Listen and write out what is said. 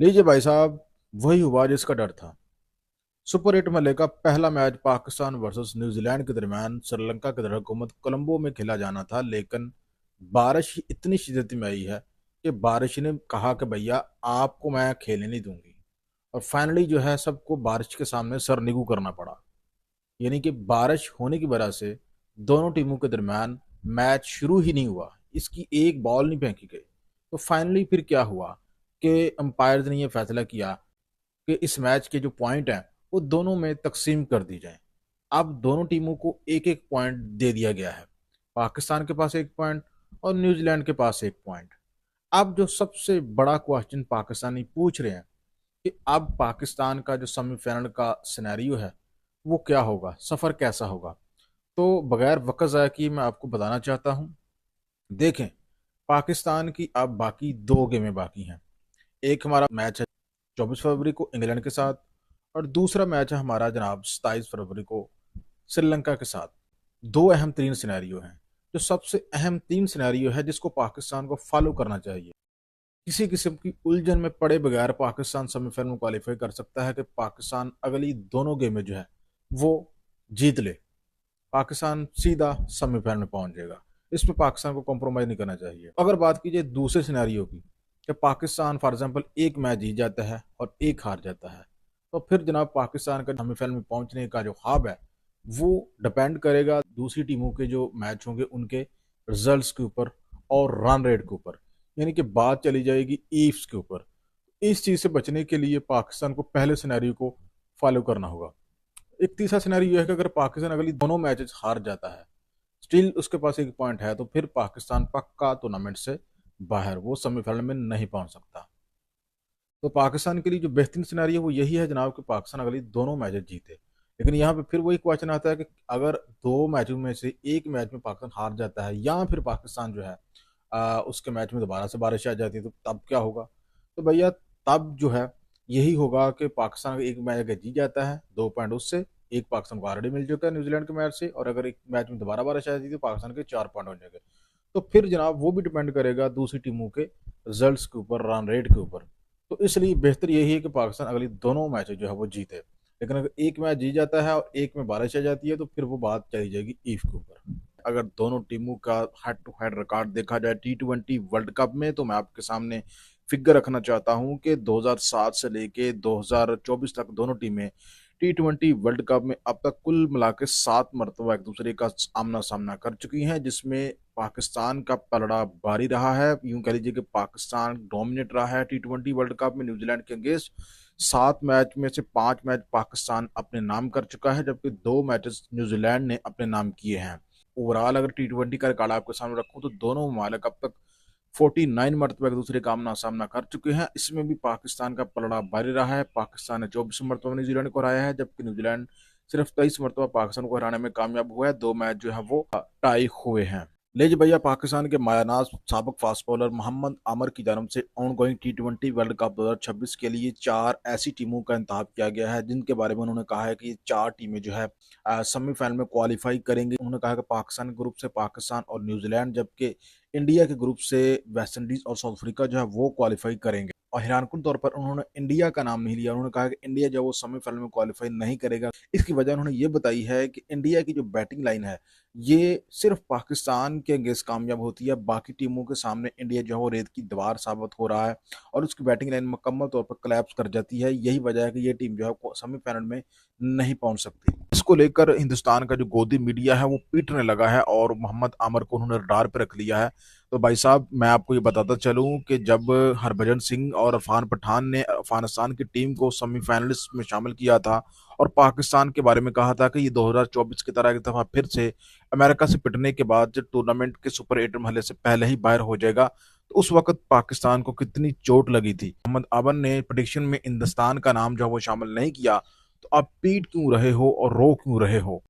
लीजिए भाई साहब, वही हुआ जिसका डर था। सुपर 8 मल्ले का पहला मैच पाकिस्तान वर्सेस न्यूजीलैंड के दरमियान श्रीलंका के हुकूमत कोलंबो में खेला जाना था, लेकिन बारिश ही इतनी शिद्दत में आई है कि बारिश ने कहा कि भैया आपको मैं खेलने नहीं दूंगी। और फाइनली जो है सबको बारिश के सामने सर निगू करना पड़ा। यानी कि बारिश होने की वजह से दोनों टीमों के दरमियान मैच शुरू ही नहीं हुआ, इसकी एक बॉल नहीं फेंकी गई। तो फाइनली फिर क्या हुआ कि अंपायर ने यह फैसला किया कि इस मैच के जो पॉइंट हैं वो दोनों में तकसीम कर दी जाए। अब दोनों टीमों को एक एक पॉइंट दे दिया गया है। पाकिस्तान के पास एक पॉइंट और न्यूजीलैंड के पास एक पॉइंट। अब जो सबसे बड़ा क्वेश्चन पाकिस्तानी पूछ रहे हैं कि अब पाकिस्तान का जो सेमीफाइनल का सिनेरियो है वो क्या होगा, सफर कैसा होगा। तो बगैर वक्त ज़ाया किए मैं आपको बताना चाहता हूँ। देखें, पाकिस्तान की अब बाकी दो गेमें बाकी हैं। एक हमारा मैच है 24 फरवरी को इंग्लैंड के साथ, और दूसरा मैच है हमारा जनाब 27 फरवरी को श्रीलंका के साथ। दो अहम तीन सिनेरियो हैं। जो सबसे अहम तीन सिनेरियो है जिसको पाकिस्तान को फॉलो करना चाहिए, किसी किस्म की उलझन में पड़े बगैर पाकिस्तान सेमीफाइनल में क्वालिफाई कर सकता है कि पाकिस्तान अगली दोनों गेमें जो है वो जीत ले। पाकिस्तान सीधा सेमीफाइनल में पहुंच जाएगा। इसमें पाकिस्तान को कॉम्प्रोमाइज नहीं करना चाहिए। अगर बात कीजिए दूसरे सिनेरियो की कि पाकिस्तान फॉर एग्जाम्पल एक मैच जीत जाता है और एक हार जाता है, तो फिर जनाब पाकिस्तान का सेमीफाइनल में पहुंचने का जो ख्वाब है वो डिपेंड करेगा दूसरी टीमों के जो मैच होंगे उनके रिजल्ट्स के ऊपर और रन रेट के ऊपर। यानी कि बात चली जाएगी ईफ्स के ऊपर। इस चीज़ से बचने के लिए पाकिस्तान को पहले सिनेरियो को फॉलो करना होगा। एक तीसरा सिनेरियो है कि अगर पाकिस्तान अगली दोनों मैचेस हार जाता है, स्टिल उसके पास एक पॉइंट है, तो फिर पाकिस्तान पक्का टूर्नामेंट से बाहर, वो सेमीफाइनल में नहीं पहुंच सकता। तो पाकिस्तान के लिए जो बेहतरीन सिनेरियो है वो यही है जनाब कि पाकिस्तान अगली दोनों मैचेस जीते। लेकिन यहाँ पे फिर वही क्वेश्चन आता है कि अगर दो मैचों में से एक मैच में पाकिस्तान हार जाता है या फिर पाकिस्तान जो है उसके मैच में दोबारा से बारिश आ जाती है, तो तब क्या होगा। तो भैया तब जो है यही होगा कि पाकिस्तान अगर एक मैच अगर जीत जाता है, 2 पॉइंट उससे, एक पाकिस्तान को ऑलरेडी मिल चुका है न्यूजीलैंड के मैच से, और अगर एक मैच में दोबारा बारिश आ जाती है तो पाकिस्तान के 4 पॉइंट हो जाएंगे। तो फिर जनाब वो भी डिपेंड करेगा दूसरी टीमों के रिजल्ट्स के ऊपर, रन रेट के ऊपर। तो इसलिए बेहतर यही है कि पाकिस्तान अगली दोनों मैच जो है वो जीते। लेकिन अगर एक मैच जीत जाता है और एक में बारिश आ जाती है तो फिर वो बात चली जाएगी ईफ के ऊपर। अगर दोनों टीमों का हेड टू हेड रिकॉर्ड देखा जाए T20 वर्ल्ड कप में, तो मैं आपके सामने फिगर रखना चाहता हूं कि 2007 से लेके 2024 तक दोनों टीमें T20 वर्ल्ड कप में अब तक कुल मिला के 7 मरतबा एक दूसरे का आमना सामना कर चुकी हैं, जिसमें पाकिस्तान का पलड़ा भारी रहा है। यूं कह लीजिए कि पाकिस्तान डोमिनेट रहा है T20 वर्ल्ड कप में न्यूजीलैंड के अगेंस्ट। 7 मैच में से 5 मैच पाकिस्तान अपने नाम कर चुका है, जबकि 2 मैचेस न्यूजीलैंड ने अपने नाम किए हैं। ओवरऑल अगर T20 का रिकॉर्ड आपके सामने रखूं तो दोनों ममालिक अब तक 49 मरतबा एक दूसरे का आमना सामना कर चुके हैं। इसमें भी पाकिस्तान का पलड़ा भारी रहा है। पाकिस्तान ने 24 मरतबा न्यूजीलैंड को हराया है, जबकि न्यूजीलैंड सिर्फ 23 मरतबा पाकिस्तान को हराने में कामयाब हुआ है। 2 मैच जो है वो टाई हुए हैं। लीजिए भैया, पाकिस्तान के मायानाज साबिक फास्ट बॉलर मोहम्मद आमर की जानब से on going T20 world cup 2026 के लिए 4 ऐसी टीमों का इंतखाब किया गया है जिनके बारे में उन्होंने कहा है कि ये 4 टीमें जो है सेमीफाइनल में क्वालिफाई करेंगी। उन्होंने कहा कि पाकिस्तान के ग्रुप से पाकिस्तान और न्यूजीलैंड, जबकि इंडिया के ग्रुप से वेस्ट इंडीज और साउथ अफ्रीका जो है वो क्वालिफाई करेंगे। और हैरानकुन तौर पर उन्होंने इंडिया का नाम नहीं लिया। उन्होंने कहा कि इंडिया जो वो सेमीफाइनल में क्वालिफाई नहीं करेगा। इसकी वजह उन्होंने ये बताई है कि इंडिया की जो बैटिंग लाइन है ये सिर्फ पाकिस्तान के अगेंस्ट कामयाब होती है, बाकी टीमों के सामने इंडिया जो है वो रेत की दीवार साबित हो रहा है और उसकी बैटिंग लाइन मुकम्मल तौर पर कोलैप्स कर जाती है। यही वजह है कि ये टीम जो है सेमीफाइनल में नहीं पहुंच सकती। इसको लेकर हिंदुस्तान का जो गोदी मीडिया है वो पीटने लगा है और मोहम्मद आमर को उन्होंने रडार पर रख लिया है। तो भाई साहब, मैं आपको ये बताता चलूं कि जब हरभजन सिंह और इरफान पठान ने अफगानिस्तान की टीम को सेमीफाइनलिस्ट में शामिल किया था और पाकिस्तान के बारे में कहा था कि ये 2024 की तरह एक दफा फिर से अमेरिका से पिटने के बाद जब टूर्नामेंट के सुपर 8 मरहले से पहले ही बाहर हो जाएगा, तो उस वक्त पाकिस्तान को कितनी चोट लगी थी। मोहम्मद आबन ने प्रेडिक्शन में हिंदुस्तान का नाम जो है वो शामिल नहीं किया। तो आप पीट क्यों रहे हो और रो क्यों रहे हो।